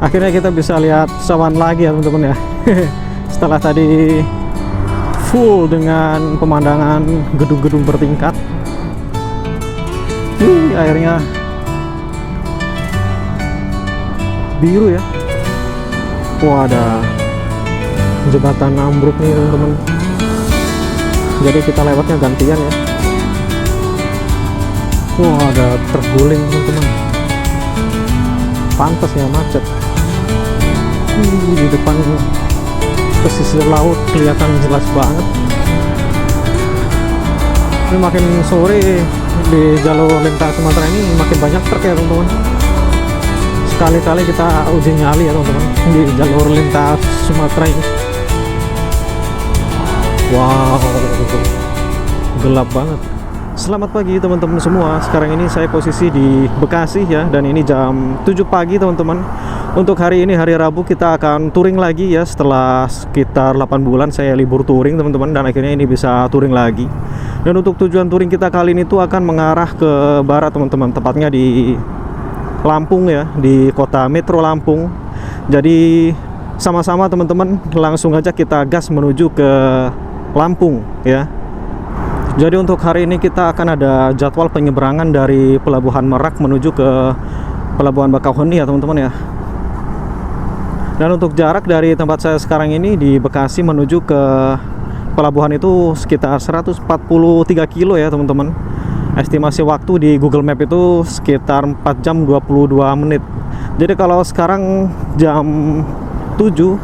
Akhirnya kita bisa lihat sawan lagi ya teman-teman ya. Setelah tadi full dengan pemandangan gedung-gedung bertingkat, airnya biru ya. Wah, ada jembatan ambruk nih teman-teman. Jadi kita lewatnya gantian ya. Wah, ada terguling teman-teman. Pantas ya macet. Di depan pesisir laut kelihatan jelas banget. Ini makin sore di jalur lintas Sumatera ini makin banyak truk ya teman-teman. Sekali-kali kita uji nyali ya teman-teman di jalur lintas Sumatera ini. Wow, gelap banget. Selamat pagi teman-teman semua. Sekarang ini saya posisi di Bekasi ya, dan ini jam 7 pagi teman-teman. Untuk hari ini hari Rabu kita akan touring lagi ya. Setelah sekitar 8 bulan saya libur touring teman-teman, dan akhirnya ini bisa touring lagi. Dan untuk tujuan touring kita kali ini tuh akan mengarah ke barat teman-teman, tepatnya di Lampung ya, di kota Metro Lampung. Jadi sama-sama teman-teman, langsung aja kita gas menuju ke Lampung ya. Jadi untuk hari ini kita akan ada jadwal penyeberangan dari Pelabuhan Merak menuju ke Pelabuhan Bakauheni ya teman-teman ya. Dan untuk jarak dari tempat saya sekarang ini di Bekasi menuju ke pelabuhan itu sekitar 143 kilo ya teman-teman. Estimasi waktu di Google Map itu sekitar 4 jam 22 menit. Jadi kalau sekarang jam 7,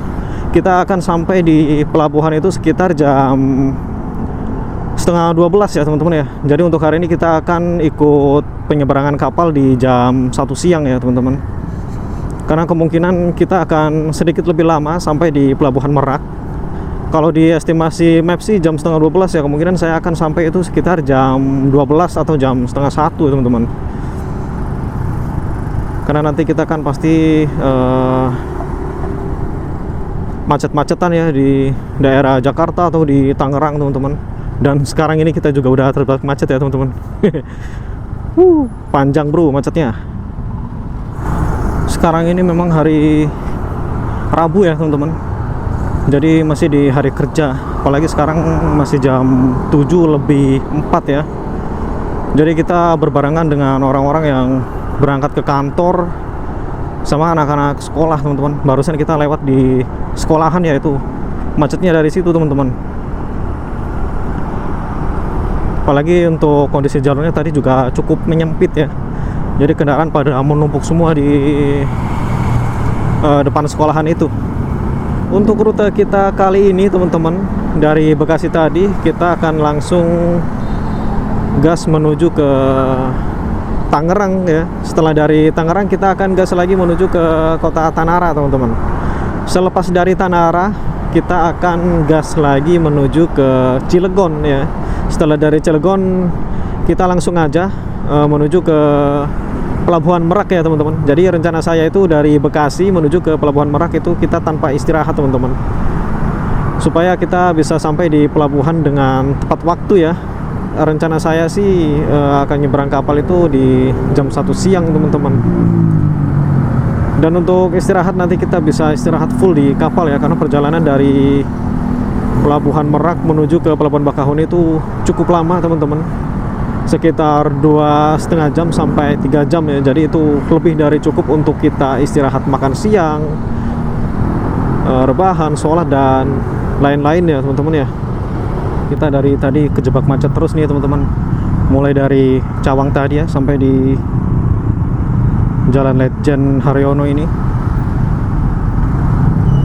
kita akan sampai di pelabuhan itu sekitar jam setengah 12 ya teman-teman ya. Jadi untuk hari ini kita akan ikut penyeberangan kapal di jam 1 siang ya teman-teman. Karena kemungkinan kita akan sedikit lebih lama sampai di Pelabuhan Merak. Kalau di estimasi map sih jam setengah 12 ya, kemungkinan saya akan sampai itu sekitar jam 12 atau jam setengah 1 ya teman-teman. Karena nanti kita kan pasti macet-macetan ya di daerah Jakarta atau di Tangerang teman-teman. Dan sekarang ini kita juga udah terjebak macet ya teman-teman. Panjang bro macetnya. Sekarang ini memang hari Rabu ya teman-teman. Jadi masih di hari kerja. Apalagi sekarang masih jam 7:04 ya. Jadi kita berbarengan dengan orang-orang yang berangkat ke kantor sama anak-anak sekolah teman-teman. Barusan kita lewat di sekolahan ya, itu macetnya dari situ teman-teman. Apalagi untuk kondisi jalurnya tadi juga cukup menyempit ya. Jadi kendaraan pada menumpuk semua di depan sekolahan itu. Untuk rute kita kali ini teman-teman, dari Bekasi tadi kita akan langsung gas menuju ke Tangerang ya. Setelah dari Tangerang kita akan gas lagi menuju ke kota Tanara teman-teman. Selepas dari Tanara kita akan gas lagi menuju ke Cilegon ya. Setelah dari Cilegon kita langsung aja menuju ke Pelabuhan Merak ya teman-teman. Jadi rencana saya itu dari Bekasi menuju ke Pelabuhan Merak itu kita tanpa istirahat teman-teman, supaya kita bisa sampai di pelabuhan dengan tepat waktu ya. Rencana saya sih akan nyebrang kapal itu di jam 1 siang teman-teman. Dan untuk istirahat nanti kita bisa istirahat full di kapal ya, karena perjalanan dari Pelabuhan Merak menuju ke Pelabuhan Bakauheni itu cukup lama teman-teman, sekitar 2,5 jam sampai 3 jam ya. Jadi itu lebih dari cukup untuk kita istirahat, makan siang, rebahan, sholat dan lain-lain ya teman-teman ya. Kita dari tadi kejebak macet terus nih teman-teman, mulai dari Cawang tadi ya sampai di Jalan Letjen Haryono ini.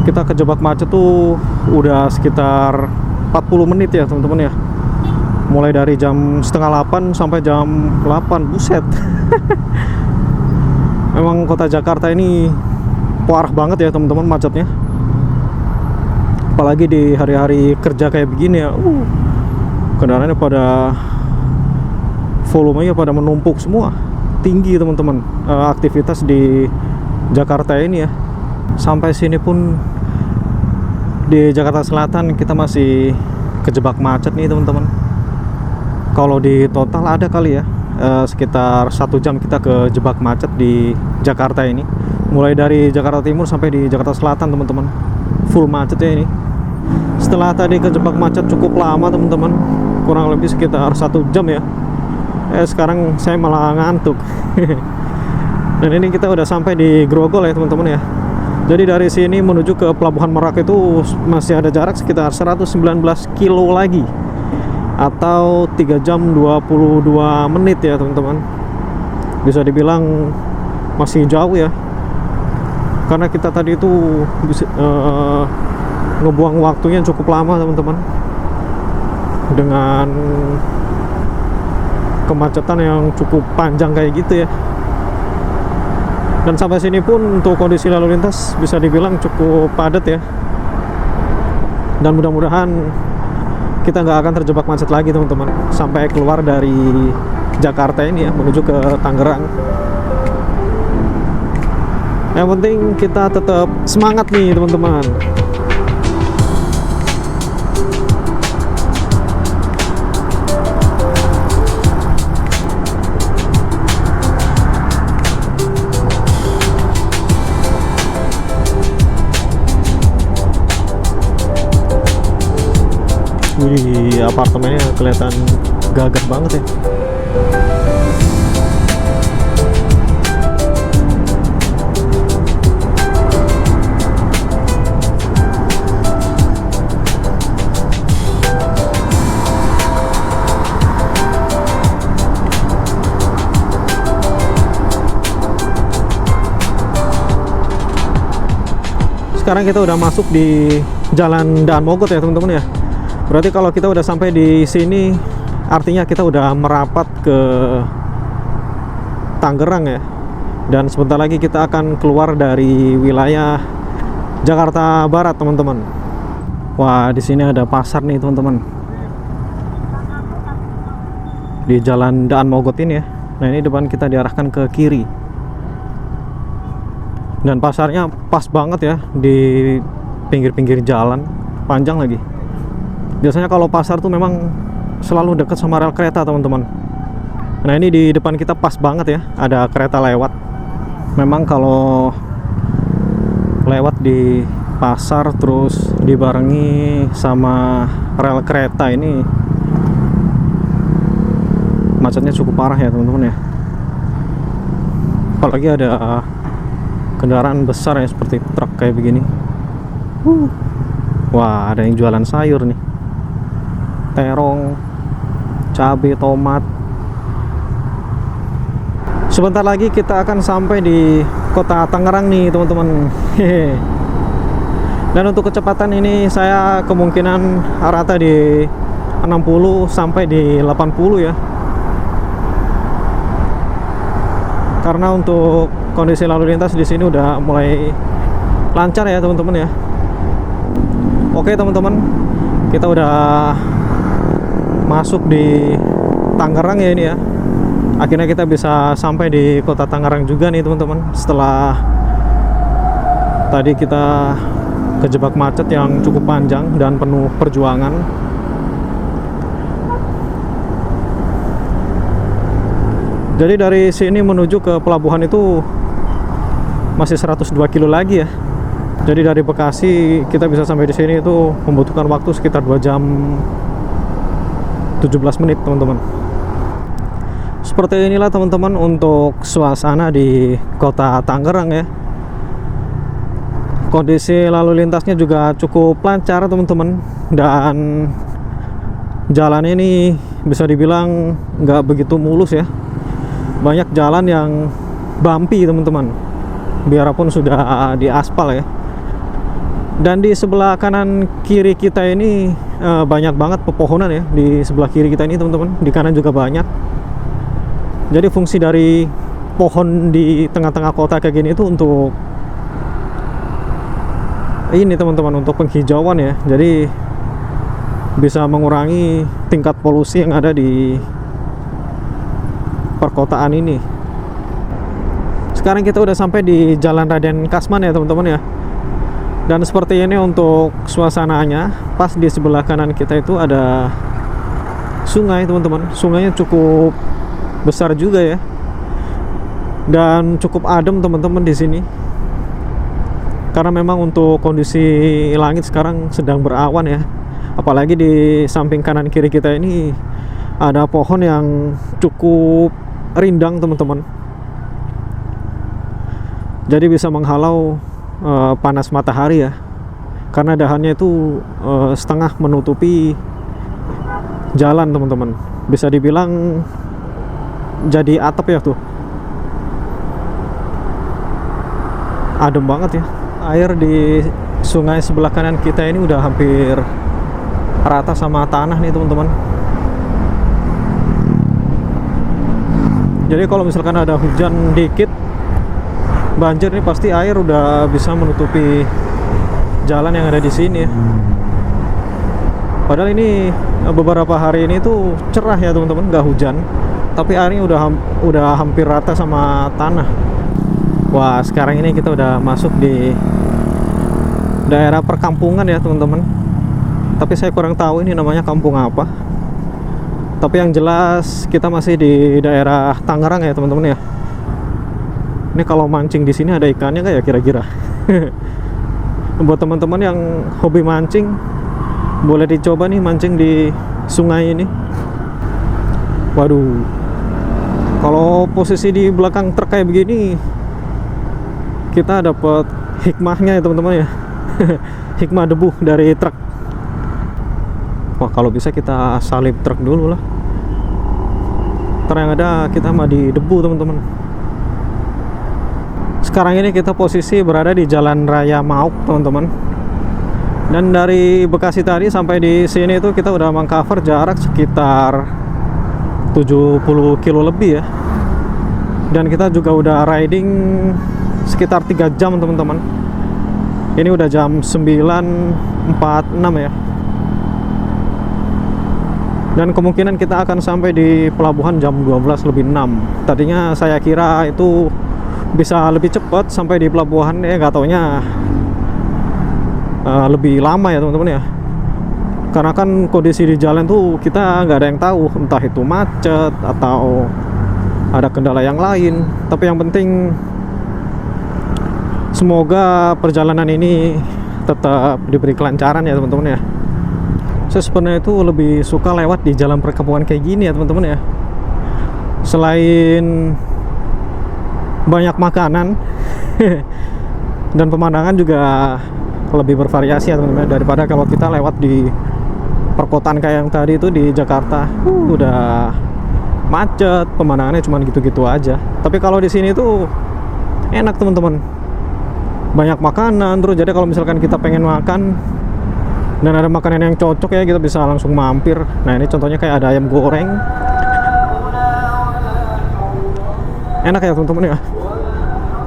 Kita kejebak macet tuh udah sekitar 40 menit ya teman-teman ya. Mulai dari jam setengah 8 sampai jam 8, buset. Memang kota Jakarta ini parah banget ya teman-teman macetnya. Apalagi di hari-hari kerja kayak begini ya. Kendaraannya pada volumenya pada menumpuk semua. Tinggi teman-teman aktivitas di Jakarta ini ya. Sampai sini pun di Jakarta Selatan kita masih kejebak macet nih teman-teman. Kalau di total ada kali ya sekitar 1 jam kita kejebak macet di Jakarta ini. mulai dari Jakarta Timur sampai di Jakarta Selatan teman-teman, full macet ya ini. Setelah tadi kejebak macet cukup lama teman-teman, kurang lebih sekitar 1 jam ya. Sekarang saya malah ngantuk. Dan ini kita udah sampai di Grogol ya teman-teman ya. Jadi dari sini menuju ke Pelabuhan Merak itu masih ada jarak sekitar 119 kilo lagi, atau 3 jam 22 menit ya teman-teman. Bisa dibilang masih jauh ya, karena kita tadi itu ngebuang waktunya cukup lama teman-teman, dengan kemacetan yang cukup panjang kayak gitu ya. Dan sampai sini pun untuk kondisi lalu lintas bisa dibilang cukup padat ya. Dan mudah-mudahan kita nggak akan terjebak macet lagi teman-teman sampai keluar dari Jakarta ini ya, menuju ke Tangerang. Yang penting kita tetap semangat nih teman-teman. Wih, apartemennya kelihatan gagah banget ya. Sekarang kita udah masuk di Jalan Daan Mogot ya teman-teman ya. Berarti kalau kita udah sampai di sini, artinya kita udah merapat ke Tangerang ya. Dan sebentar lagi kita akan keluar dari wilayah Jakarta Barat teman-teman. Wah, di sini ada pasar nih teman-teman, di Jalan Daan Mogot ini ya. Nah ini depan kita diarahkan ke kiri. Dan pasarnya pas banget ya, di pinggir-pinggir jalan, panjang lagi. Biasanya kalau pasar tuh memang selalu dekat sama rel kereta teman-teman. Nah ini di depan kita pas banget ya, ada kereta lewat. Memang kalau lewat di pasar terus dibarengi sama rel kereta ini, macetnya cukup parah ya teman-teman ya. Apalagi ada kendaraan besar ya, seperti truk kayak begini. Wah, ada yang jualan sayur nih, terong, cabai, tomat. Sebentar lagi kita akan sampai di kota Tangerang nih teman-teman. Dan untuk kecepatan ini saya kemungkinan rata di 60 sampai di 80 ya. Karena untuk kondisi lalu lintas di sini udah mulai lancar ya teman-teman ya. Oke teman-teman, kita udah masuk di Tangerang ya ini ya. Akhirnya kita bisa sampai di kota Tangerang juga nih teman-teman, setelah tadi kita kejebak macet yang cukup panjang dan penuh perjuangan. Jadi dari sini menuju ke pelabuhan itu masih 102 kilo lagi ya. Jadi dari Bekasi kita bisa sampai di sini itu membutuhkan waktu sekitar 2 jam 17 menit teman-teman. Seperti inilah teman-teman untuk suasana di kota Tangerang ya. Kondisi lalu lintasnya juga cukup lancar teman-teman, dan jalan ini bisa dibilang nggak begitu mulus ya. Banyak jalan yang bumpy teman-teman, biarpun sudah di aspal ya. Dan di sebelah kanan kiri kita ini banyak banget pepohonan ya. Di sebelah kiri kita ini teman-teman, di kanan juga banyak. Jadi fungsi dari pohon di tengah-tengah kota kayak gini itu untuk ini teman-teman, untuk penghijauan ya. Jadi bisa mengurangi tingkat polusi yang ada di perkotaan ini. Sekarang kita udah sampai di Jalan Raden Kasman ya teman-teman ya. Dan seperti ini untuk suasananya. Pas di sebelah kanan kita itu ada sungai teman-teman. Sungainya cukup besar juga ya, dan cukup adem teman-teman di sini. Karena memang untuk kondisi langit sekarang sedang berawan ya. Apalagi di samping kanan kiri kita ini ada pohon yang cukup rindang teman-teman. Jadi bisa menghalau panas matahari ya. Karena dahannya itu setengah menutupi jalan teman-teman. Bisa dibilang jadi atap ya tuh. Adem banget ya. Air di sungai sebelah kanan kita ini udah hampir rata sama tanah nih teman-teman. Jadi kalau misalkan ada hujan dikit, banjir nih, pasti air udah bisa menutupi jalan yang ada di sini ya. Padahal ini beberapa hari ini tuh cerah ya teman-teman, nggak hujan, tapi airnya udah hampir rata sama tanah. Wah, sekarang ini kita udah masuk di daerah perkampungan ya teman-teman. Tapi saya kurang tahu ini namanya kampung apa. Tapi yang jelas kita masih di daerah Tangerang ya teman-teman ya. Ini kalau mancing di sini ada ikannya nggak ya kira-kira? Buat teman-teman yang hobi mancing, boleh dicoba nih mancing di sungai ini. Waduh, kalau posisi di belakang truk kayak begini, kita dapat hikmahnya ya teman-teman ya. Hikmah debu dari truk. Wah, kalau bisa kita salib truk dulu lah. Ntar yang ada kita mah di debu teman-teman. Sekarang ini kita posisi berada di Jalan Raya Mauk teman-teman. Dan dari Bekasi tadi sampai di sini tuh kita udah mengcover jarak sekitar 70 kilo lebih ya. Dan kita juga udah riding sekitar 3 jam teman-teman. Ini udah jam 9.46 ya. Dan kemungkinan kita akan sampai di pelabuhan jam 12.06. Tadinya saya kira itu bisa lebih cepat sampai di pelabuhan, ya nggak taunya lebih lama ya teman-teman ya. Karena kan kondisi di jalan tuh kita nggak ada yang tahu, entah itu macet atau ada kendala yang lain. Tapi yang penting semoga perjalanan ini tetap diberi kelancaran ya teman-teman ya. Saya sebenarnya itu lebih suka lewat di jalan perkampungan kayak gini ya teman-teman ya. Selain banyak makanan dan pemandangan juga lebih bervariasi ya teman-teman, daripada kalau kita lewat di perkotaan kayak yang tadi itu di Jakarta. Udah macet, pemandangannya cuma gitu-gitu aja. Tapi kalau di sini tuh enak teman-teman, banyak makanan terus. Jadi kalau misalkan kita pengen makan dan ada makanan yang cocok ya, kita bisa langsung mampir. Nah, ini contohnya kayak ada ayam goreng, enak ya teman-teman ya.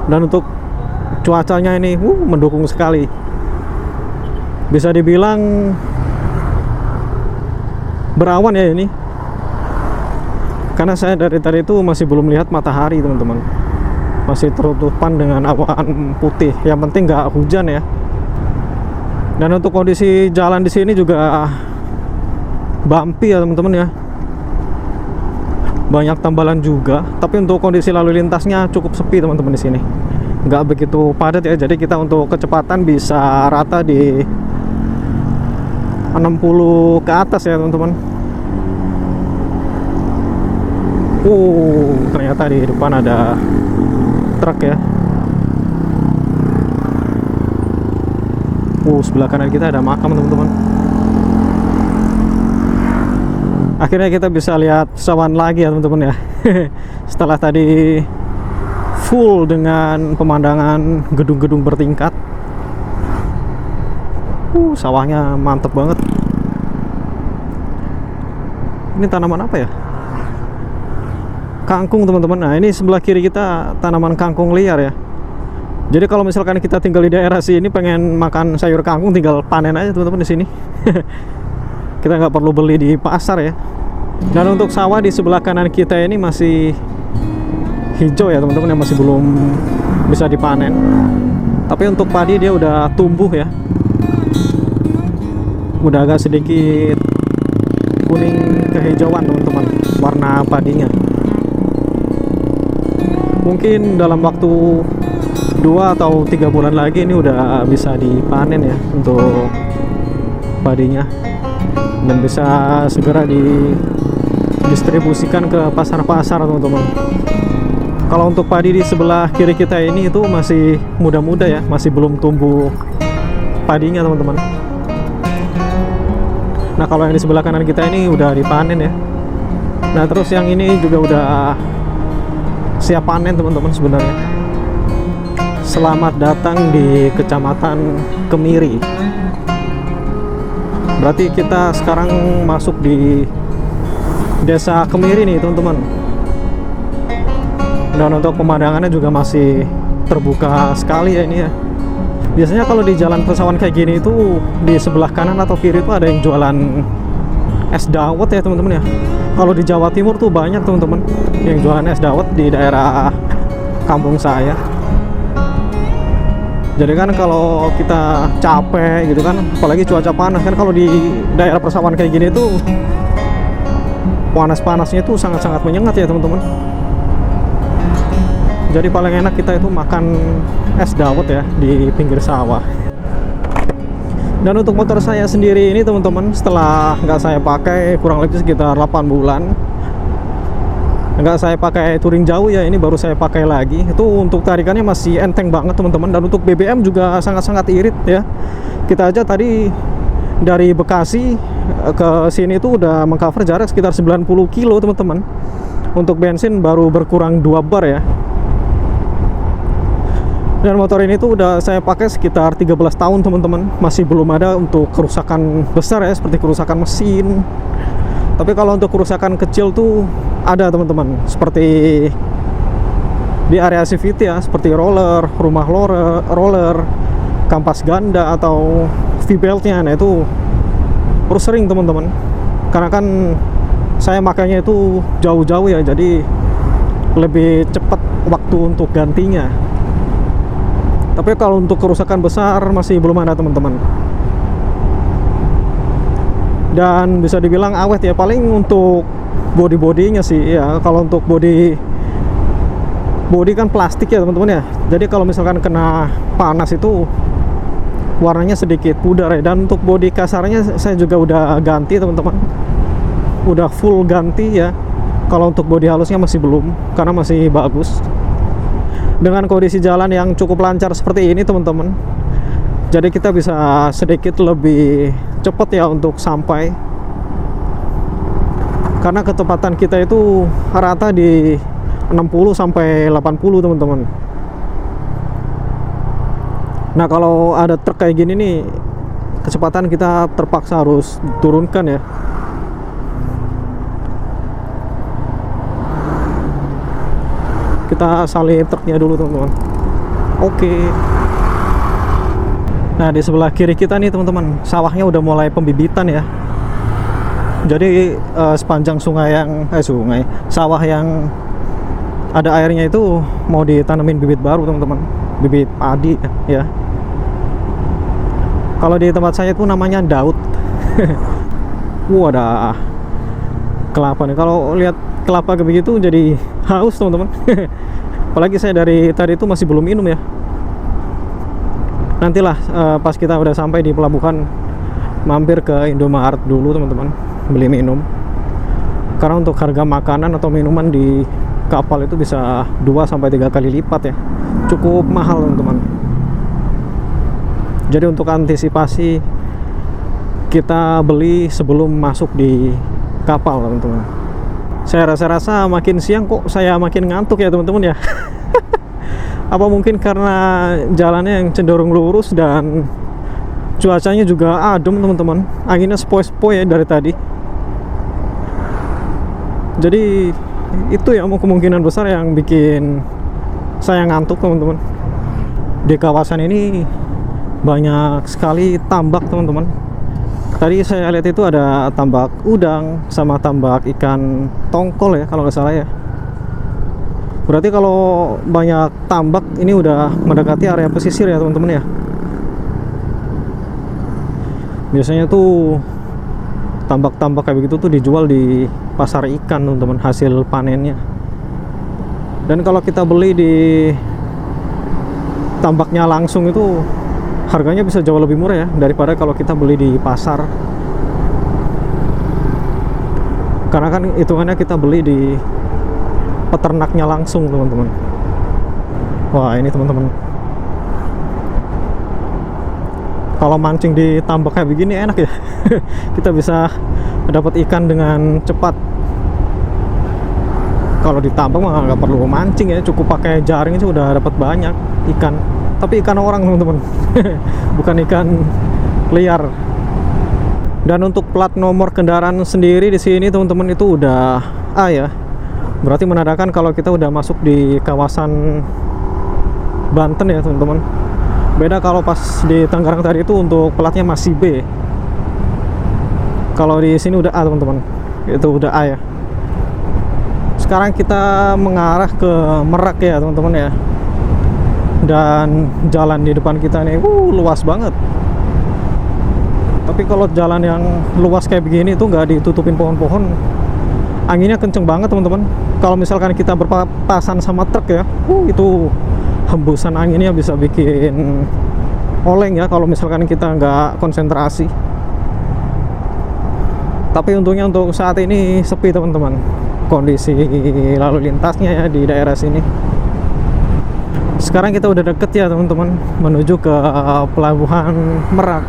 Dan untuk cuacanya ini mendukung sekali. Bisa dibilang berawan ya ini, karena saya dari tadi itu masih belum lihat matahari teman-teman. Masih tertutupan dengan awan putih. Yang penting nggak hujan ya. Dan untuk kondisi jalan di sini juga bumpy ya teman-teman ya. Banyak tambalan juga, tapi untuk kondisi lalu lintasnya cukup sepi teman-teman di sini. Nggak begitu padat ya. Jadi kita untuk kecepatan bisa rata di 60 ke atas ya teman-teman. Ternyata di depan ada truk ya. Sebelah kanan kita ada makam teman-teman. Akhirnya kita bisa lihat sawan lagi ya teman-teman ya. Setelah tadi full dengan pemandangan gedung-gedung bertingkat. Sawahnya mantep banget. Ini tanaman apa ya? Kangkung teman-teman. Nah, ini sebelah kiri kita tanaman kangkung liar ya. Jadi kalau misalkan kita tinggal di daerah sini pengen makan sayur kangkung, tinggal panen aja teman-teman di sini. Kita nggak perlu beli di pasar ya. Dan untuk sawah di sebelah kanan kita ini masih hijau ya teman-teman, yang masih belum bisa dipanen. Tapi untuk padi dia udah tumbuh ya. Udah agak sedikit kuning kehijauan teman-teman warna padinya. Mungkin dalam waktu 2 atau 3 bulan lagi ini udah bisa dipanen ya untuk padinya, dan bisa segera didistribusikan ke pasar-pasar teman-teman. Kalau untuk padi di sebelah kiri kita ini itu masih muda-muda ya, masih belum tumbuh padinya teman-teman. Nah kalau yang di sebelah kanan kita ini udah dipanen ya. Nah terus yang ini juga udah siap panen teman-teman sebenarnya. Selamat datang di Kecamatan Kemiri. Berarti kita sekarang masuk di Desa Kemiri nih teman-teman. Dan untuk pemandangannya juga masih terbuka sekali ya ini ya. Biasanya kalau di jalan persawahan kayak gini itu di sebelah kanan atau kiri itu ada yang jualan es dawet ya teman-teman ya. Kalau di Jawa Timur tuh banyak teman-teman yang jualan es dawet di daerah kampung saya. Jadi kan kalau kita capek gitu kan, apalagi cuaca panas kan, kalau di daerah persawahan kayak gini tuh panas-panasnya tuh sangat-sangat menyengat ya teman-teman. Jadi paling enak kita itu makan es dawet ya di pinggir sawah. Dan untuk motor saya sendiri ini teman-teman, setelah nggak saya pakai kurang lebih sekitar 8 bulan, nggak saya pakai touring jauh ya, ini baru saya pakai lagi. Itu untuk tarikannya masih enteng banget teman-teman. Dan untuk BBM juga sangat-sangat irit ya. Kita aja tadi dari Bekasi ke sini itu udah mengcover jarak sekitar 90 kilo teman-teman. Untuk bensin baru berkurang 2 bar ya. Dan motor ini tuh udah saya pakai sekitar 13 tahun teman-teman. Masih belum ada untuk kerusakan besar ya, seperti kerusakan mesin. Tapi kalau untuk kerusakan kecil tuh ada teman-teman, seperti di area CVT ya, seperti roller, rumah roller, kampas ganda atau V-beltnya. Nah itu terus sering teman-teman, karena kan saya makanya itu jauh-jauh ya, jadi lebih cepat waktu untuk gantinya. Tapi kalau untuk kerusakan besar masih belum ada teman-teman. Dan bisa dibilang awet ya, paling untuk body-bodinya sih ya. Kalau untuk body kan plastik ya teman-teman ya. Jadi kalau misalkan kena panas itu warnanya sedikit pudar ya. Dan untuk body kasarnya saya juga udah ganti teman-teman, udah full ganti ya. Kalau untuk body halusnya masih belum, karena masih bagus. Dengan kondisi jalan yang cukup lancar seperti ini teman-teman, jadi kita bisa sedikit lebih cepat ya untuk sampai, karena kecepatan kita itu rata di 60 sampai 80 teman-teman. Nah kalau ada truk kayak gini nih, kecepatan kita terpaksa harus turunkan ya. Kita salip truknya dulu teman-teman. Oke. Nah di sebelah kiri kita nih teman-teman, sawahnya udah mulai pembibitan ya. Jadi sepanjang sawah yang ada airnya itu mau ditanamin bibit baru teman-teman, bibit padi ya. Kalau di tempat saya itu namanya Daud. Wah ada kelapa nih. Kalau lihat kelapa kayak begitu jadi haus teman-teman. Apalagi saya dari tadi itu masih belum minum ya. Nantilah pas kita udah sampai di pelabuhan, mampir ke Indomaret dulu teman-teman, beli minum. Karena untuk harga makanan atau minuman di kapal itu bisa 2 sampai 3 kali lipat ya. Cukup mahal teman-teman. Jadi untuk antisipasi, kita beli sebelum masuk di kapal teman-teman. Saya rasa makin siang kok saya makin ngantuk ya teman-teman ya. Apa mungkin karena jalannya yang cenderung lurus dan cuacanya juga adem teman-teman. Anginnya sepoi-sepoi ya dari tadi. Jadi itu ya kemungkinan besar yang bikin saya ngantuk teman-teman. Di kawasan ini banyak sekali tambak teman-teman. Tadi saya lihat itu ada tambak udang sama tambak ikan tongkol ya kalau nggak salah ya. Berarti kalau banyak tambak ini udah mendekati area pesisir ya teman-teman ya. Biasanya tuh tambak-tambak kayak begitu tuh dijual di pasar ikan teman-teman, hasil panennya. Dan kalau kita beli di tambaknya langsung itu harganya bisa jauh lebih murah ya daripada kalau kita beli di pasar. Karena kan hitungannya kita beli di peternaknya langsung, teman-teman. Wah, ini teman-teman, kalau mancing di tambak kayak begini enak ya. Kita bisa dapat ikan dengan cepat. Kalau di tambak mah nggak perlu mancing ya, cukup pakai jaring aja udah dapat banyak ikan. Tapi ikan orang, teman-teman. Bukan ikan liar. Dan untuk plat nomor kendaraan sendiri di sini, teman-teman, itu udah A ya. Berarti menandakan kalau kita udah masuk di kawasan Banten ya, teman-teman. Beda kalau pas di Tangerang tadi itu untuk platnya masih B. Kalau di sini udah A, teman-teman. Itu udah A ya. Sekarang kita mengarah ke Merak ya, teman-teman ya. Dan jalan di depan kita nih luas banget. Tapi kalau jalan yang luas kayak begini itu nggak ditutupin pohon-pohon, anginnya kenceng banget, teman-teman. Kalau misalkan kita berpapasan sama truk ya, itu hembusan anginnya bisa bikin oleng ya kalau misalkan kita nggak konsentrasi. Tapi untungnya untuk saat ini sepi, teman-teman, kondisi lalu lintasnya ya di daerah sini. Sekarang kita udah deket ya, teman-teman, menuju ke pelabuhan Merak.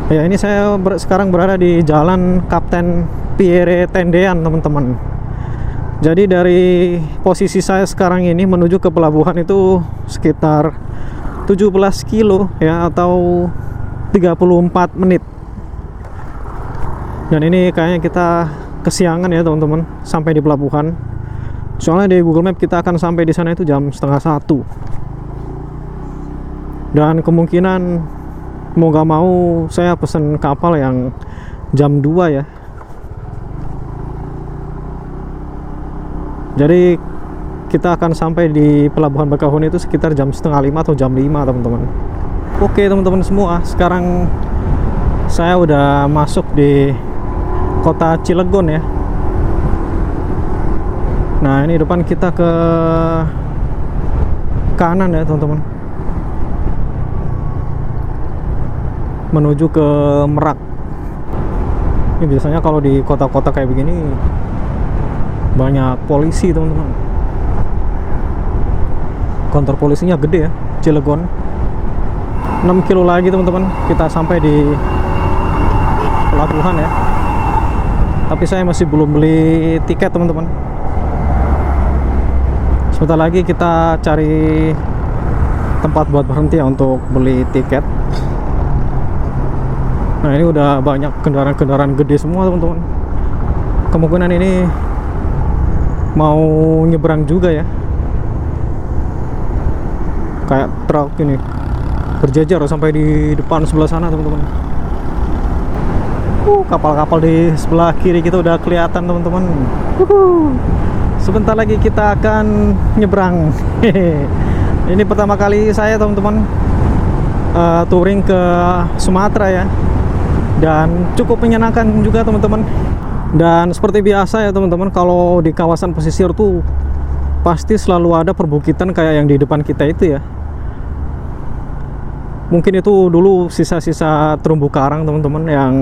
Ya, ini saya sekarang berada di Jalan Kapten Pierre Tendean, teman-teman. Jadi dari posisi saya sekarang ini menuju ke pelabuhan itu sekitar 17 kilo ya, atau 34 menit. Dan ini kayaknya kita kesiangan ya, teman-teman, sampai di pelabuhan. Soalnya di Google Map kita akan sampai di sana itu jam 12:30. Dan kemungkinan mau gak mau saya pesen kapal yang jam 2 ya. Jadi kita akan sampai di pelabuhan Bakahuni itu sekitar jam 4:30 atau jam 5, teman-teman. Oke, teman-teman semua, sekarang saya udah masuk di kota Cilegon ya. Nah, ini depan kita ke kanan ya, teman-teman, menuju ke Merak. Ini biasanya kalau di kota-kota kayak begini banyak polisi, teman-teman. Kantor polisinya gede ya, Cilegon. 6 kilo lagi, teman-teman, kita sampai di pelabuhan ya. Tapi saya masih belum beli tiket, teman-teman. Sebentar lagi kita cari tempat buat berhenti ya untuk beli tiket. Nah, ini udah banyak kendaraan-kendaraan gede semua, teman-teman. Kemungkinan ini mau nyebrang juga ya. Kayak truk ini berjajar sampai di depan sebelah sana, teman-teman. Kapal-kapal di sebelah kiri kita udah kelihatan, teman-teman. Sebentar lagi kita akan nyebrang. Ini pertama kali saya, teman-teman, touring ke Sumatera ya. Dan cukup menyenangkan juga, teman-teman. Dan seperti biasa ya, teman-teman, kalau di kawasan pesisir tuh pasti selalu ada perbukitan kayak yang di depan kita itu ya. Mungkin itu dulu sisa-sisa terumbu karang, teman-teman, yang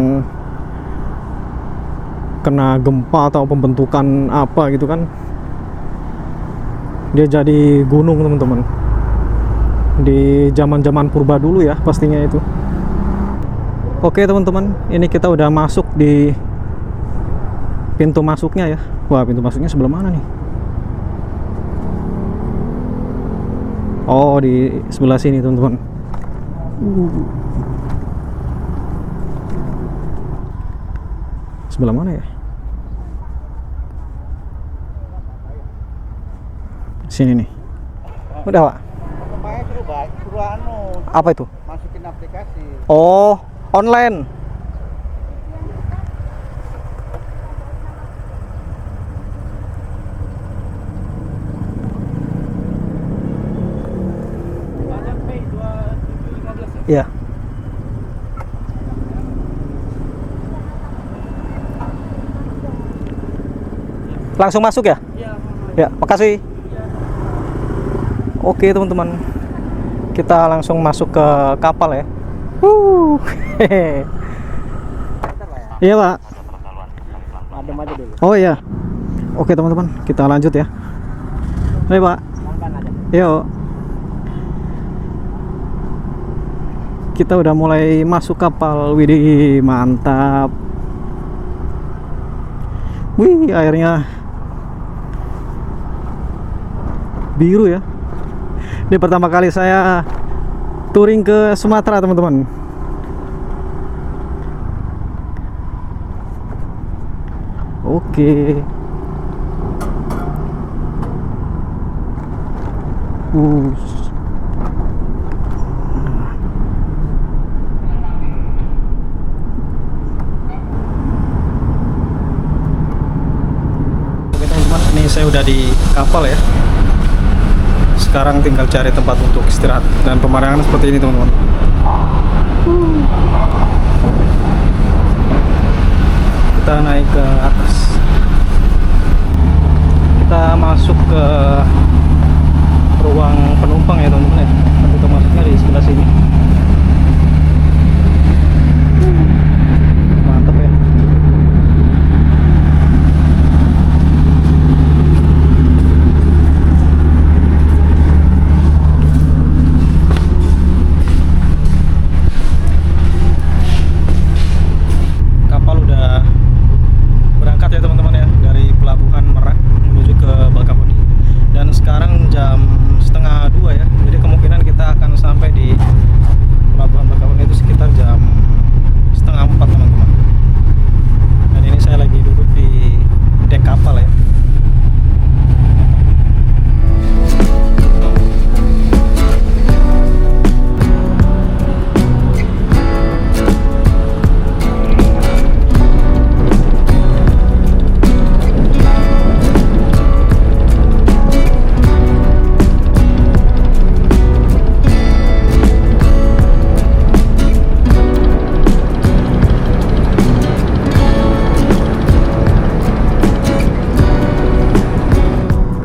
kena gempa atau pembentukan apa gitu kan, dia jadi gunung, teman-teman, di zaman-zaman purba dulu ya pastinya itu. Oke, teman-teman, ini kita udah masuk di pintu masuknya ya. Wah, pintu masuknya sebelah mana nih? Oh, di sebelah sini, teman-teman. Sebelah mana ya? Sini nih. Udah, Pak. Apa itu? Masukin aplikasi. Oh, online. Iya. Langsung masuk ya? Iya. Ya, makasih. Oke, teman-teman. kita langsung masuk ke kapal ya. Iya Pak. Adem aja dulu. Oh iya. Oke teman-teman, kita lanjut ya. Baik Pak. Yuk. Kita udah mulai masuk kapal. Widih, mantap. Wih, airnya biru ya. Ini pertama kali saya touring ke Sumatera teman-teman. Oke. Oke teman-teman, ini saya udah di kapal ya. Sekarang tinggal cari tempat untuk istirahat dan pemandangan seperti ini teman-teman. Kita naik ke atas. Kita masuk ke ruang penumpang ya teman-teman ya. Pintu masuknya di sebelah sini. Mantap ya. Kapal udah berangkat ya teman-teman ya, dari Pelabuhan Merak menuju ke Bakahuni. Dan sekarang jam 1:30 ya, jadi kemungkinan kita akan sampai di Pelabuhan Bakahuni itu sekitar jam 3:30 teman-teman. Dan ini saya lagi duduk di dek kapal ya.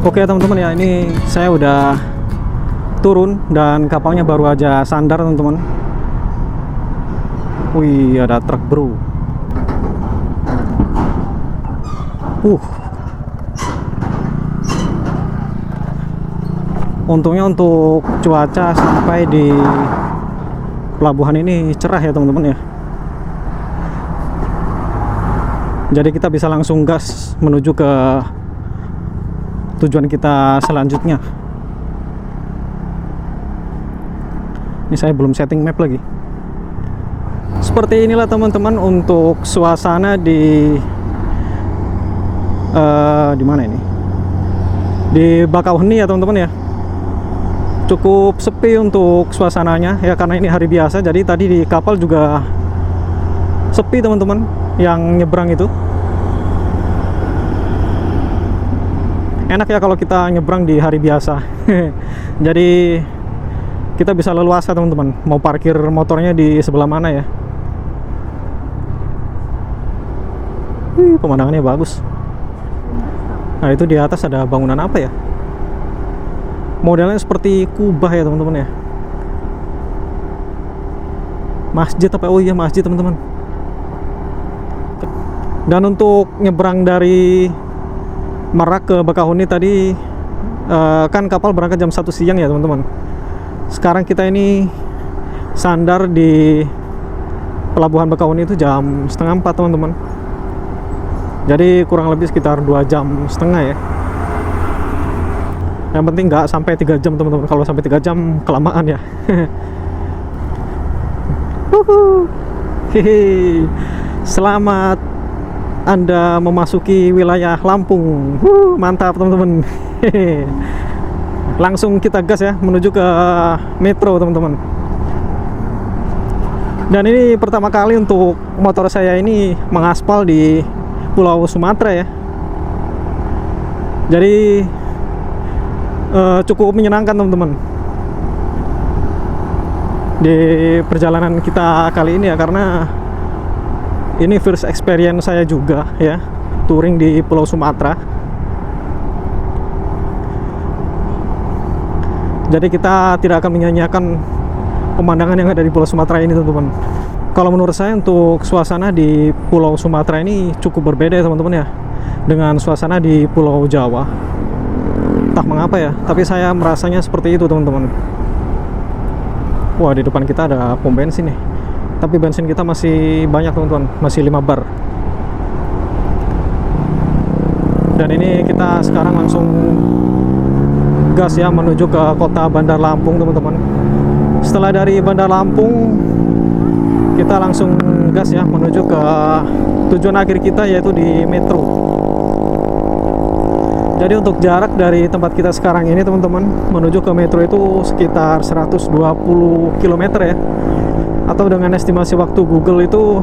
Oke teman-teman ya, ini saya udah turun dan kapalnya baru aja sandar teman-teman. Wih, ada truk bro. Untungnya untuk cuaca sampai di pelabuhan ini cerah ya teman-teman ya. Jadi kita bisa langsung gas menuju ke tujuan kita selanjutnya. Ini saya belum setting map lagi. Seperti inilah teman-teman untuk suasana di mana ini? Di Bakauheni ya teman-teman ya. Cukup sepi untuk suasananya ya, karena ini hari biasa. Jadi tadi di kapal juga sepi teman-teman yang nyebrang itu. Enak ya kalau kita nyebrang di hari biasa. Jadi kita bisa leluasa teman-teman, mau parkir motornya di sebelah mana ya. Wih, pemandangannya bagus. Nah itu di atas ada bangunan apa ya, modelnya seperti kubah ya teman-teman ya. Masjid apa? Oh iya masjid teman-teman. Dan untuk nyebrang dari Merak ke Bakahuni tadi kan kapal berangkat jam 1 siang ya teman-teman. Sekarang kita ini sandar di Pelabuhan Bakahuni itu jam 3:30 teman-teman. Jadi kurang lebih sekitar 2 jam setengah ya. Yang penting nggak sampai 3 jam teman-teman. Kalau sampai 3 jam kelamaan ya. Hehe. Selamat Anda memasuki wilayah Lampung. Mantap teman-teman. Langsung kita gas ya menuju ke metro teman-teman. Dan ini pertama kali untuk motor saya ini mengaspal di Pulau Sumatera ya. Jadi cukup menyenangkan teman-teman di perjalanan kita kali ini ya, karena ini first experience saya juga ya, touring di Pulau Sumatera. Jadi kita tidak akan menyanyiakan pemandangan yang ada di Pulau Sumatera ini teman-teman. Kalau menurut saya untuk suasana di Pulau Sumatera ini cukup berbeda ya teman-teman ya, dengan suasana di Pulau Jawa. Entah mengapa ya, tapi saya merasanya seperti itu teman-teman. Wah, di depan kita ada pom bensin nih. Tapi bensin kita masih banyak teman-teman, masih 5 bar. Dan ini kita sekarang langsung gas ya menuju ke kota Bandar Lampung teman-teman. Setelah dari Bandar Lampung kita langsung gas ya menuju ke tujuan akhir kita, yaitu di Metro. Jadi untuk jarak dari tempat kita sekarang ini teman-teman menuju ke Metro itu sekitar 120 km ya, atau dengan estimasi waktu Google itu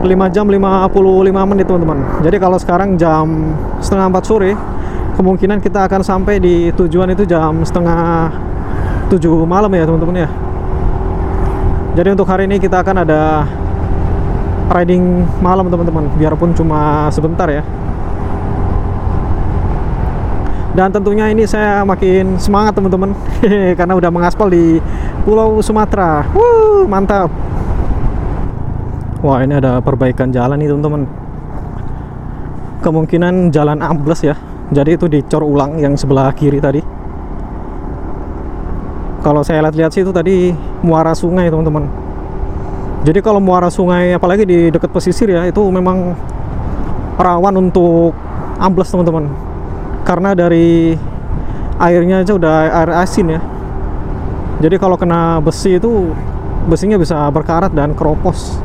5 jam 55 menit teman-teman. Jadi kalau sekarang jam setengah 4 sore, kemungkinan kita akan sampai di tujuan itu jam setengah 7 malam ya teman-teman ya. Jadi untuk hari ini kita akan ada riding malam teman-teman, biarpun cuma sebentar ya. Dan tentunya ini saya makin semangat teman-teman karena udah mengaspal di Pulau Sumatera. Mantap. Wah, ini ada perbaikan jalan nih teman-teman. Kemungkinan jalan ambles ya. Jadi itu dicor ulang yang sebelah kiri tadi. Kalau saya lihat-lihat sih itu tadi muara sungai teman-teman. Jadi kalau muara sungai apalagi di dekat pesisir ya, itu memang rawan untuk ambles teman-teman. Karena dari airnya aja udah air asin ya. Jadi kalau kena besi itu besinya bisa berkarat dan keropos.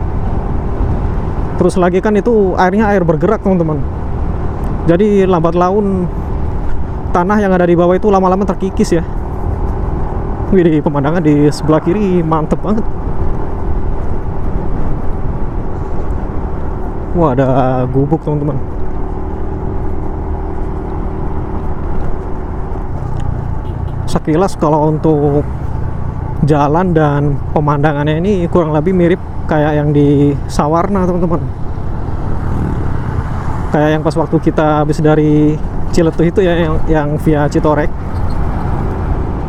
Terus lagi kan itu airnya air bergerak teman-teman. Jadi lambat laun tanah yang ada di bawah itu lama-lama terkikis ya. Wih, pemandangan di sebelah kiri mantep banget. Wah, ada gubuk teman-teman. Sekilas kalau untuk jalan dan pemandangannya ini kurang lebih mirip kayak yang di Sawarna teman-teman. Kayak yang pas waktu kita habis dari Ciletuh itu ya, yang via Citorek.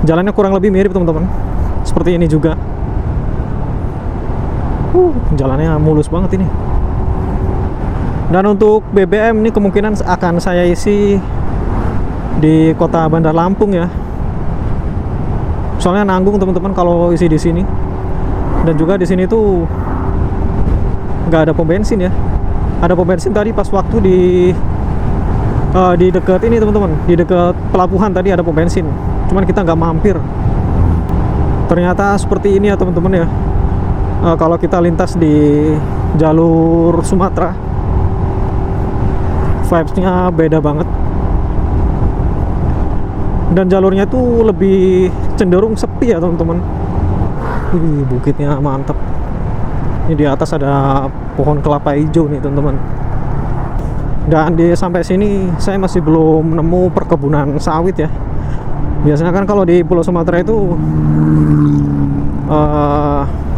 Jalannya kurang lebih mirip teman-teman, seperti ini juga. Jalannya mulus banget ini. Dan untuk BBM ini kemungkinan akan saya isi di kota Bandar Lampung ya. Soalnya nanggung teman-teman kalau isi di sini. Dan juga di sini tuh nggak ada pom bensin ya. Ada pom bensin tadi pas waktu di dekat ini teman-teman, di dekat pelabuhan tadi ada pom bensin. Cuman kita nggak mampir. Ternyata seperti ini ya teman-teman ya. Kalau kita lintas di jalur Sumatera, vibes-nya beda banget. Dan jalurnya tuh lebih cenderung sepi ya teman-teman. Wih, bukitnya mantap. Ini di atas ada pohon kelapa hijau nih teman-teman. Dan sampai sini saya masih belum nemu perkebunan sawit ya. Biasanya kan kalau di Pulau Sumatera itu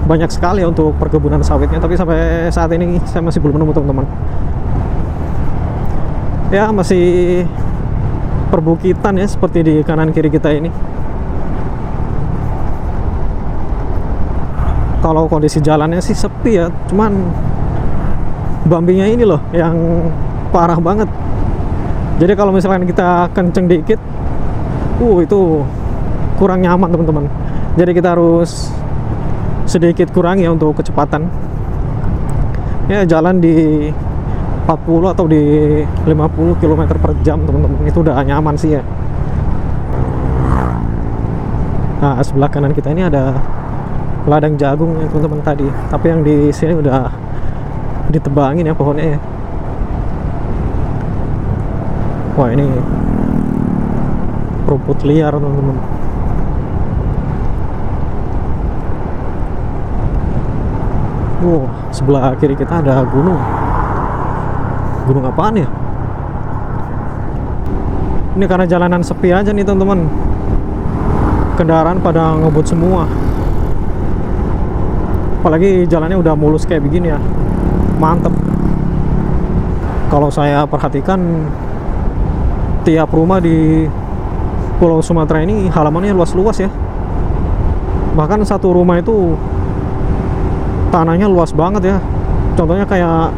banyak sekali untuk perkebunan sawitnya, tapi sampai saat ini saya masih belum nemu teman-teman. Ya masih perbukitan ya, seperti di kanan kiri kita ini. Kalau kondisi jalannya sih sepi ya, cuman bumpingnya ini loh yang parah banget. Jadi kalau misalkan kita kenceng dikit, itu kurang nyaman teman-teman. Jadi kita harus sedikit kurang ya untuk kecepatan. Ya jalan di 40 atau di 50 km per jam teman-teman, itu udah nyaman sih ya. Nah, sebelah kanan kita ini ada ladang jagung ya teman-teman tadi, tapi yang di sini udah ditebangin ya pohonnya ya. Wah, ini rumput liar teman-teman. Sebelah kiri kita ada gunung. Gunung apaan ya? Ini karena jalanan sepi aja nih teman-teman. Kendaraan pada ngebut semua. Apalagi jalannya udah mulus kayak begini ya. Mantep. Kalau saya perhatikan tiap rumah di Pulau Sumatera ini halamannya luas-luas ya. Bahkan satu rumah itu tanahnya luas banget ya. Contohnya kayak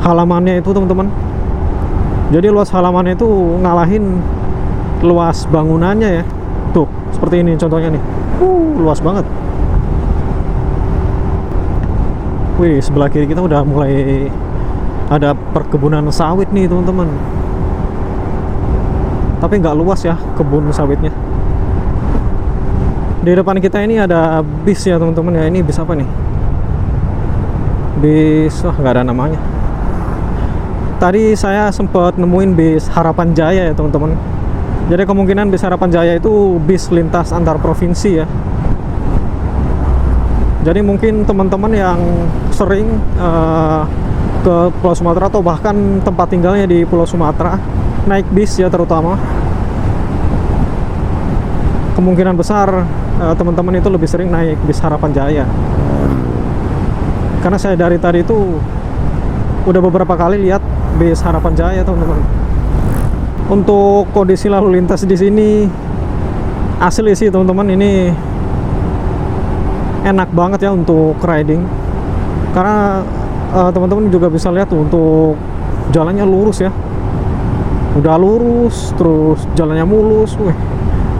halamannya itu teman-teman. Jadi luas halamannya itu ngalahin luas bangunannya ya. Tuh, seperti ini contohnya nih. Luas banget. Wih, sebelah kiri kita udah mulai ada perkebunan sawit nih teman-teman. Tapi nggak luas ya kebun sawitnya. Di depan kita ini ada bis ya teman-teman ya. Ini bis apa nih? Bis, nggak ada namanya. Tadi saya sempat nemuin bis Harapan Jaya ya teman-teman. Jadi kemungkinan bis Harapan Jaya itu bis lintas antar provinsi ya. Jadi mungkin teman-teman yang sering ke Pulau Sumatera atau bahkan tempat tinggalnya di Pulau Sumatera naik bis ya terutama, kemungkinan besar teman-teman itu lebih sering naik bis Harapan Jaya. Karena saya dari tadi itu udah beberapa kali lihat bis Harapan Jaya teman-teman. Untuk kondisi lalu lintas di sini asli sih teman-teman, ini enak banget ya untuk riding. Karena teman-teman juga bisa lihat tuh untuk jalannya lurus ya. Udah lurus, terus jalannya mulus. Wih,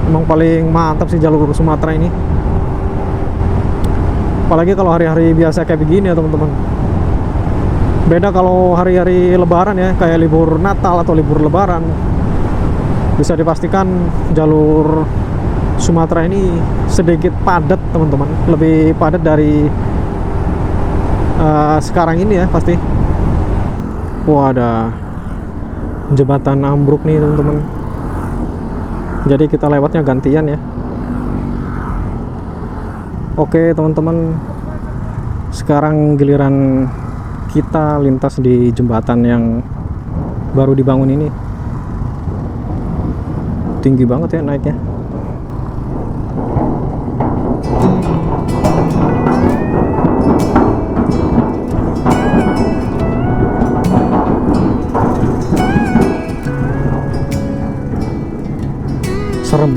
emang paling mantap sih jalur Sumatera ini. Apalagi kalau hari-hari biasa kayak begini ya teman-teman. Beda kalau hari-hari lebaran ya, kayak libur Natal atau libur lebaran. Bisa dipastikan jalur Sumatera ini sedikit padat teman-teman, lebih padat dari sekarang ini ya pasti. Wah, ada jembatan ambruk nih teman-teman. Jadi kita lewatnya gantian ya. Oke teman-teman, sekarang giliran kita lintas di jembatan yang baru dibangun ini. Tinggi banget ya naiknya. Serem.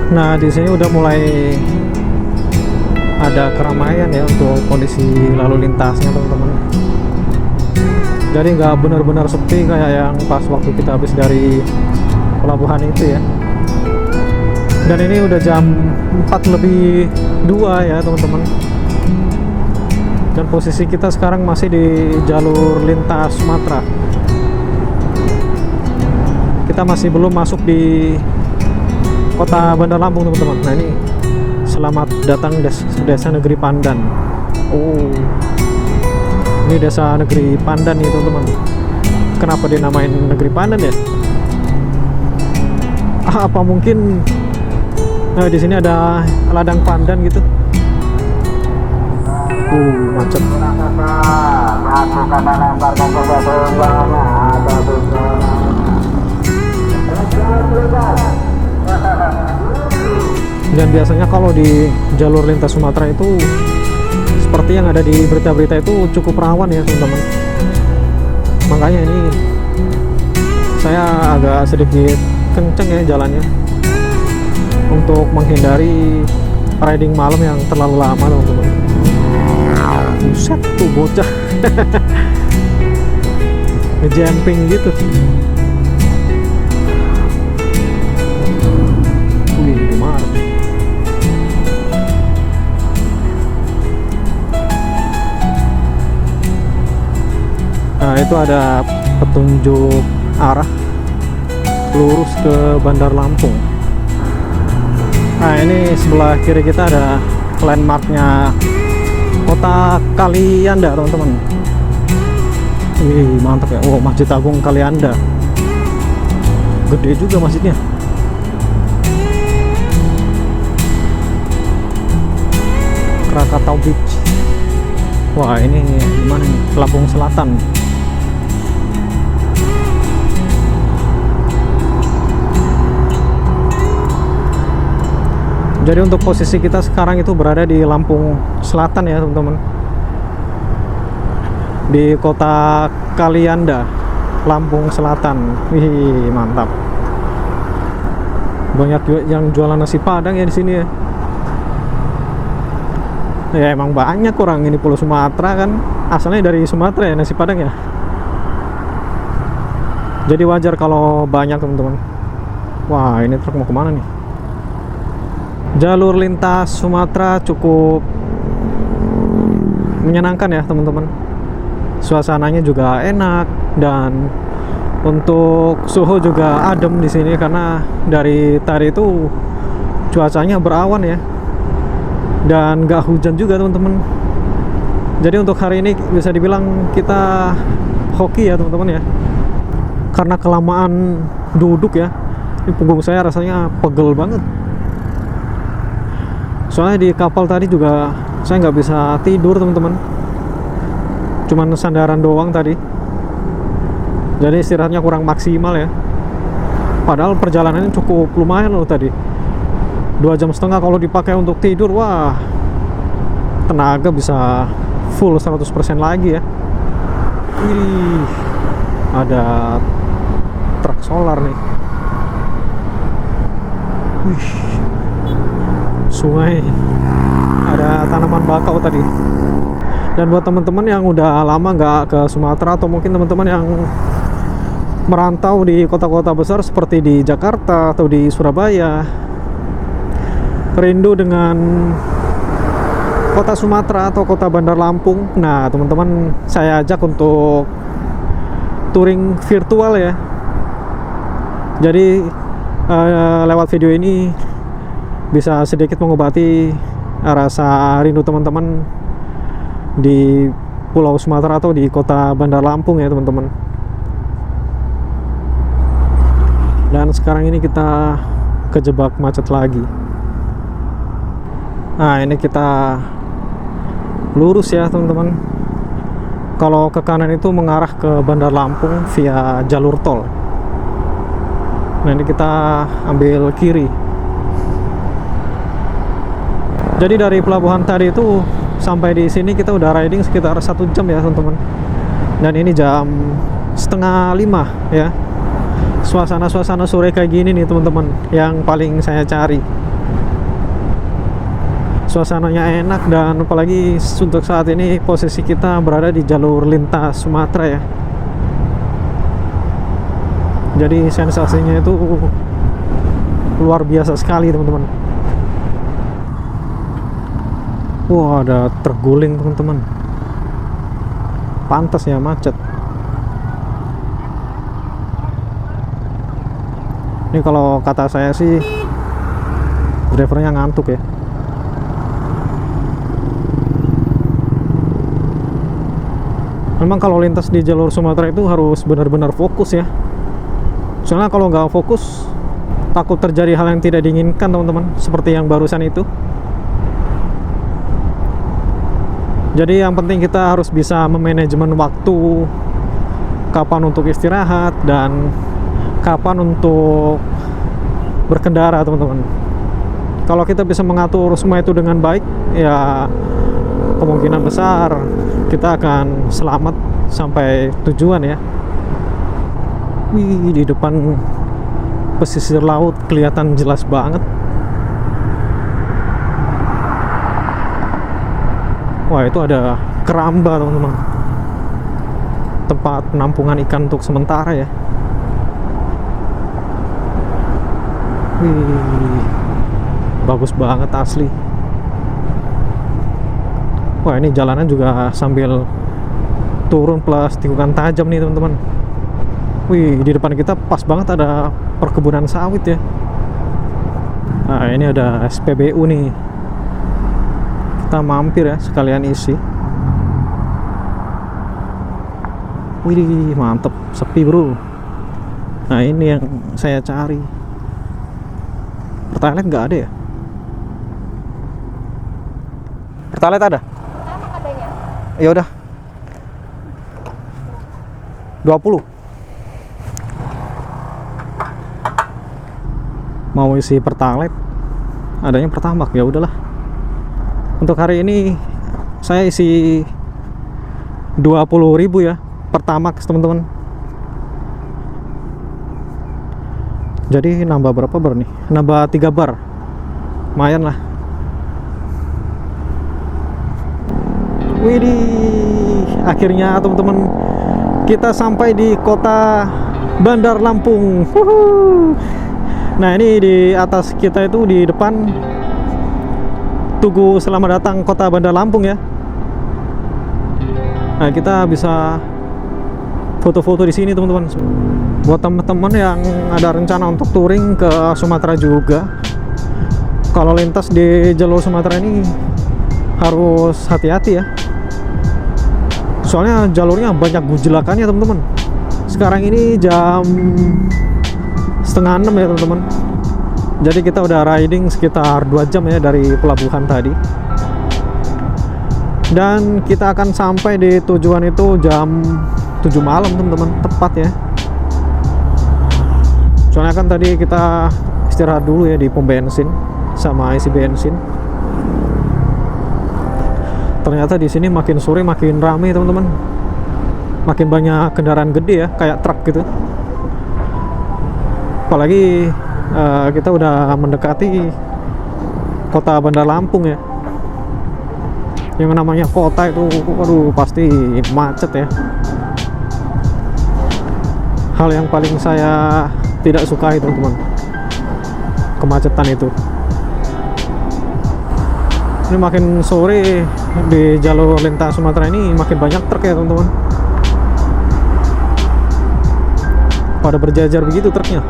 Nah, di sini udah mulai ada keramaian ya untuk kondisi lalu lintasnya teman-teman. Jadi nggak benar-benar sepi kayak yang pas waktu kita habis dari pelabuhan itu ya. Dan ini udah jam 4:02 ya teman-teman. Dan posisi kita sekarang masih di jalur lintas Sumatera. Kita masih belum masuk di kota Bandar Lampung teman-teman. Nah ini, selamat datang desa negeri Pandan. Oh, ini desa negeri Pandan nih teman-teman. Kenapa dinamain negeri Pandan ya? Apa mungkin di sini ada ladang pandan gitu? Macet. Dan biasanya kalau di jalur lintas Sumatera itu seperti yang ada di berita-berita itu cukup rawan ya teman-teman. Makanya ini saya agak sedikit kenceng ya jalannya untuk menghindari riding malam yang terlalu lama teman-teman. Buset tuh bocah nge-jumping gitu. Wih, gimana? Nah itu ada petunjuk arah lurus ke Bandar Lampung. Nah ini sebelah kiri kita ada landmarknya Kota Kalianda teman-teman. Wih, mantap ya. Oh, Masjid Agung Kalianda. Gede juga masjidnya. Krakatau Beach. Wah, ini gimana nih? Lampung Selatan. Jadi untuk posisi kita sekarang itu berada di Lampung Selatan ya teman-teman. Di Kota Kalianda, Lampung Selatan. Wih, mantap. Banyak juga yang jualan nasi Padang ya di sini ya. Ya emang banyak orang ini Pulau Sumatera kan, asalnya dari Sumatera ya nasi Padang ya. Jadi wajar kalau banyak teman-teman. Wah ini truk mau kemana nih? Jalur lintas Sumatera cukup menyenangkan ya teman-teman. Suasananya juga enak dan untuk suhu juga adem di sini karena dari tadi itu cuacanya berawan ya. Dan gak hujan juga teman-teman. Jadi untuk hari ini bisa dibilang kita hoki ya teman-teman ya. Karena kelamaan duduk ya, ini punggung saya rasanya pegel banget. Soalnya di kapal tadi juga saya nggak bisa tidur teman-teman. Cuman sandaran doang tadi. Jadi istirahatnya kurang maksimal ya. Padahal perjalanannya cukup lumayan loh tadi. 2,5 jam kalau dipakai untuk tidur, wah tenaga bisa full 100% lagi ya. Wih, ada truk solar nih. Wih, sungai, ada tanaman bakau tadi. Dan buat teman-teman yang udah lama nggak ke Sumatera atau mungkin teman-teman yang merantau di kota-kota besar seperti di Jakarta atau di Surabaya, rindu dengan kota Sumatera atau kota Bandar Lampung. Nah teman-teman, saya ajak untuk touring virtual ya. Jadi lewat video ini bisa sedikit mengobati rasa rindu teman-teman di Pulau Sumatera atau di kota Bandar Lampung ya teman-teman. Dan sekarang ini kita kejebak macet lagi. Nah ini kita lurus ya teman-teman. Kalau ke kanan itu mengarah ke Bandar Lampung via jalur tol. Nah ini kita ambil kiri. Jadi dari pelabuhan tadi itu sampai di sini kita udah riding sekitar 1 jam ya teman-teman. Dan ini jam 4:30 ya. Suasana-suasana sore kayak gini nih teman-teman yang paling saya cari. Suasananya enak dan apalagi untuk saat ini posisi kita berada di jalur lintas Sumatera ya. Jadi sensasinya itu luar biasa sekali teman-teman. Wah ada terguling teman-teman. Pantas ya macet. Ini kalau kata saya sih drivernya ngantuk ya. Memang kalau lintas di jalur Sumatera itu harus benar-benar fokus ya. Soalnya kalau nggak fokus takut terjadi hal yang tidak diinginkan teman-teman, seperti yang barusan itu. Jadi yang penting kita harus bisa memanajemen waktu, kapan untuk istirahat dan kapan untuk berkendara teman-teman. Kalau kita bisa mengatur semua itu dengan baik, ya kemungkinan besar kita akan selamat sampai tujuan ya. Wih, di depan pesisir laut kelihatan jelas banget. Wah itu ada keramba teman-teman, tempat penampungan ikan untuk sementara ya. Wih, bagus banget asli. Wah ini jalanan juga sambil turun plus tikungan tajam nih teman-teman. Wih di depan kita pas banget ada perkebunan sawit ya. Nah ini ada SPBU nih. Kita mampir ya sekalian isi. Wih mantep, sepi bro. Nah ini yang saya cari. Pertalite nggak ada ya? Pertalite ada? Ya udah 20. Mau isi Pertalite adanya Pertamax, ya udahlah. Untuk hari ini saya isi 20.000 ya Pertamax teman-teman. Jadi nambah berapa bar nih? Nambah 3 bar. Lumayan lah. Widih, akhirnya teman-teman kita sampai di kota Bandar Lampung. Wuhu. Nah, ini di atas kita itu di depan Tugu Selamat Datang Kota Bandar Lampung ya. Nah, kita bisa foto-foto di sini teman-teman. Buat teman-teman yang ada rencana untuk touring ke Sumatera juga, kalau lintas di jalur Sumatera ini harus hati-hati ya. Soalnya jalurnya banyak gujelakannya teman-teman. Sekarang ini jam 5:30 ya teman-teman. Jadi kita udah riding sekitar 2 jam ya dari pelabuhan tadi. Dan kita akan sampai di tujuan itu jam 7 malam teman-teman, tepat ya. Soalnya kan tadi kita istirahat dulu ya di pom bensin sama isi bensin. Ternyata di sini makin sore makin ramai teman-teman. Makin banyak kendaraan gede ya, kayak truk gitu. Apalagi kita udah mendekati kota Bandar Lampung ya. Yang namanya kota itu, waduh, pasti macet ya. Hal yang paling saya tidak suka itu teman-teman, kemacetan itu. Ini makin sore di jalur lintas Sumatera ini makin banyak truk ya teman-teman. Pada berjajar begitu truknya.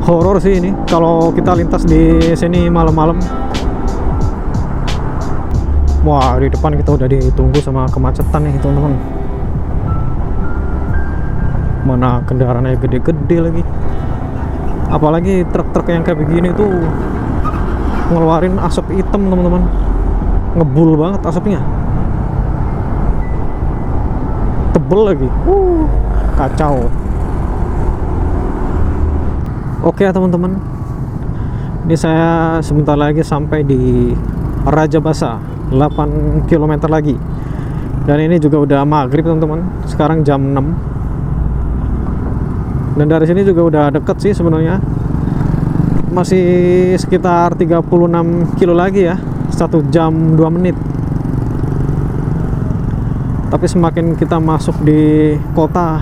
Horor sih ini kalau kita lintas di sini malam-malam. Wah, di depan kita udah ditunggu sama kemacetan nih teman-teman. Mana kendaraannya gede-gede lagi. Apalagi truk-truk yang kayak begini tuh ngeluarin asap hitam teman-teman. Ngebul banget asapnya. Tebel lagi. Kacau. Oke teman-teman. Ini saya sebentar lagi sampai di Rajabasa, 8 km lagi. Dan ini juga udah maghrib teman-teman. Sekarang jam 6. Dan dari sini juga udah deket sih sebenarnya. Masih sekitar 36 kilo lagi ya, 1 jam 2 menit. Tapi semakin kita masuk di kota,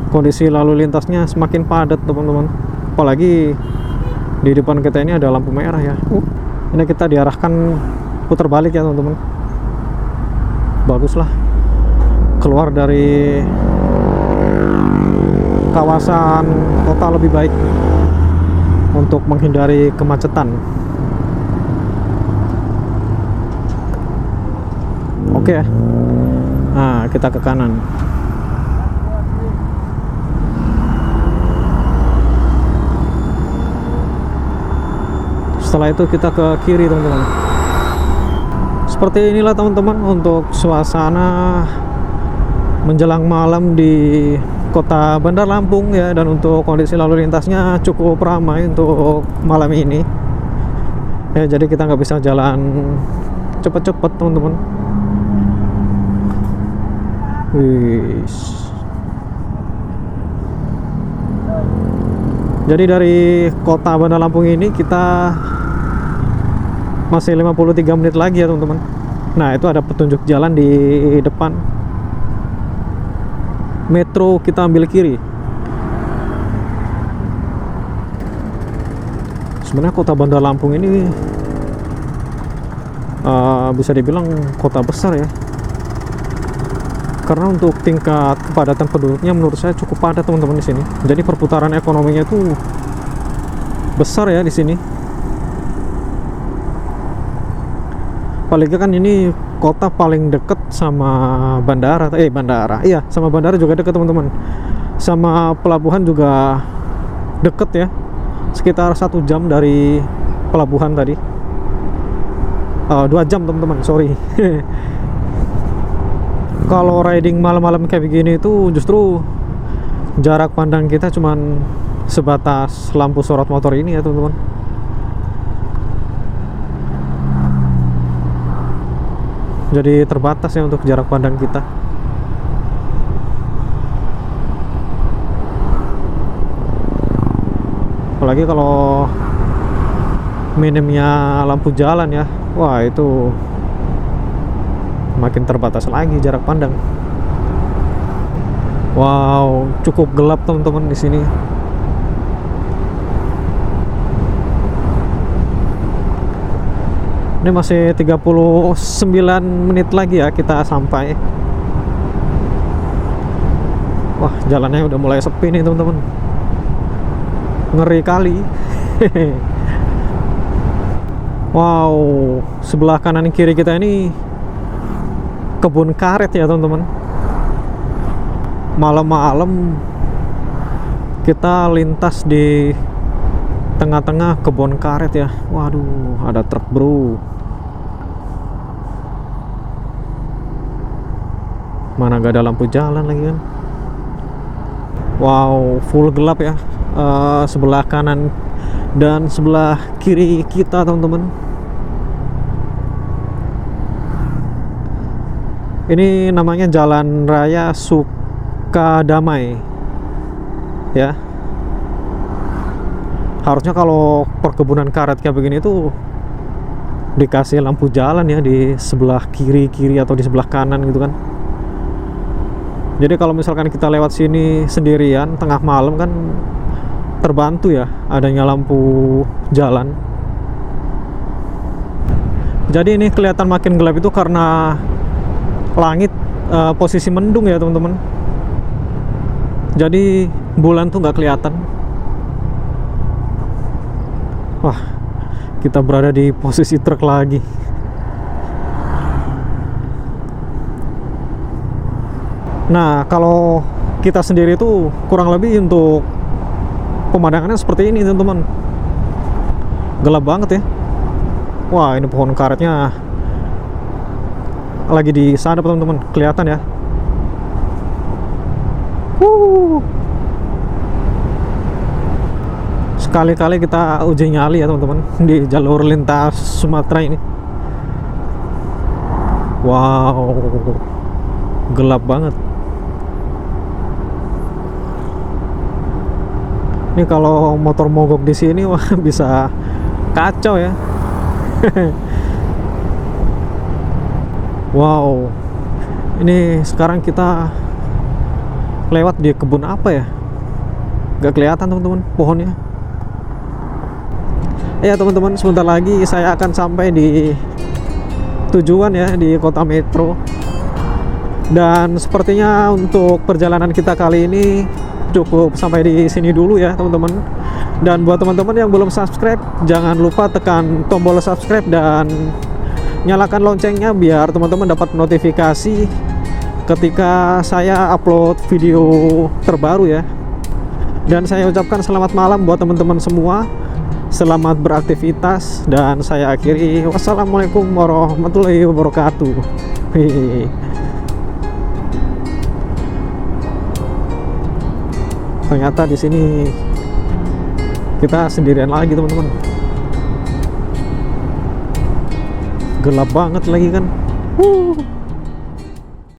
kondisi lalu lintasnya semakin padat teman-teman. Apalagi di depan kita ini ada lampu merah ya. Ini kita diarahkan putar balik ya teman-teman. Baguslah keluar dari kawasan kota lebih baik untuk menghindari kemacetan. Oke. Nah, kita ke kanan. Setelah itu kita ke kiri teman-teman. Seperti inilah teman-teman untuk suasana menjelang malam di kota Bandar Lampung ya. Dan untuk kondisi lalu lintasnya cukup ramai untuk malam ini ya. Jadi kita nggak bisa jalan cepet-cepet teman-teman. Jadi dari kota Bandar Lampung ini kita masih 53 menit lagi ya teman-teman. Nah, itu ada petunjuk jalan di depan. Metro kita ambil kiri. Sebenarnya kota Bandar Lampung ini bisa dibilang kota besar ya. Karena untuk tingkat kepadatan penduduknya menurut saya cukup padat teman-teman di sini. Jadi perputaran ekonominya itu besar ya di sini. Apalagi kan ini kota paling deket sama bandara. Iya, sama bandara juga deket teman-teman. Sama pelabuhan juga deket ya. Sekitar 1 jam dari pelabuhan tadi. 2 jam teman-teman, sorry. Kalau riding malam-malam kayak begini itu justru jarak pandang kita cuman sebatas lampu sorot motor ini ya teman-teman. Jadi terbatas ya untuk jarak pandang kita. apalagi kalau minimnya lampu jalan ya. Wah, itu makin terbatas lagi jarak pandang. Wow, cukup gelap teman-teman di sini. Ini masih 39 menit lagi ya kita sampai. Wah, jalannya udah mulai sepi nih teman-teman. Ngeri kali. Wow, sebelah kanan kiri kita ini kebun karet ya teman-teman. Malam-malam kita lintas di tengah-tengah kebun karet ya. Waduh, ada truk bro. Mana gak ada lampu jalan lagi kan. Wow, full gelap ya. Sebelah kanan dan sebelah kiri kita teman-teman. Ini namanya Jalan Raya Sukadamai ya. Harusnya kalau perkebunan karet kayak begini tuh dikasih lampu jalan ya di sebelah kiri atau di sebelah kanan gitu kan. Jadi kalau misalkan kita lewat sini sendirian tengah malam kan terbantu ya adanya lampu jalan. Jadi ini kelihatan makin gelap itu karena langit posisi mendung ya teman-teman. Jadi bulan tuh nggak kelihatan. Wah, kita berada di posisi truk lagi. Nah, kalau kita sendiri tuh kurang lebih untuk pemandangannya seperti ini teman-teman. Gelap banget ya. Wah, ini pohon karetnya lagi di sana teman-teman, kelihatan ya. Sekali-kali kita uji nyali ya teman-teman di jalur lintas Sumatera ini. Wow, gelap banget. Ini kalau motor mogok di sini wah bisa kacau ya. Wow, ini sekarang kita lewat di kebun apa ya? Gak kelihatan teman-teman pohonnya. Ya teman-teman, sebentar lagi saya akan sampai di tujuan ya, di kota Metro. Dan sepertinya untuk perjalanan kita kali ini cukup sampai di sini dulu ya teman-teman. Dan buat teman-teman yang belum subscribe, jangan lupa tekan tombol subscribe dan nyalakan loncengnya biar teman-teman dapat notifikasi ketika saya upload video terbaru ya. Dan saya ucapkan selamat malam buat teman-teman semua. Selamat beraktivitas dan saya akhiri. Wassalamualaikum warahmatullahi wabarakatuh. Hehehe. Ternyata di sini kita sendirian lagi teman-teman. Gelap banget lagi kan.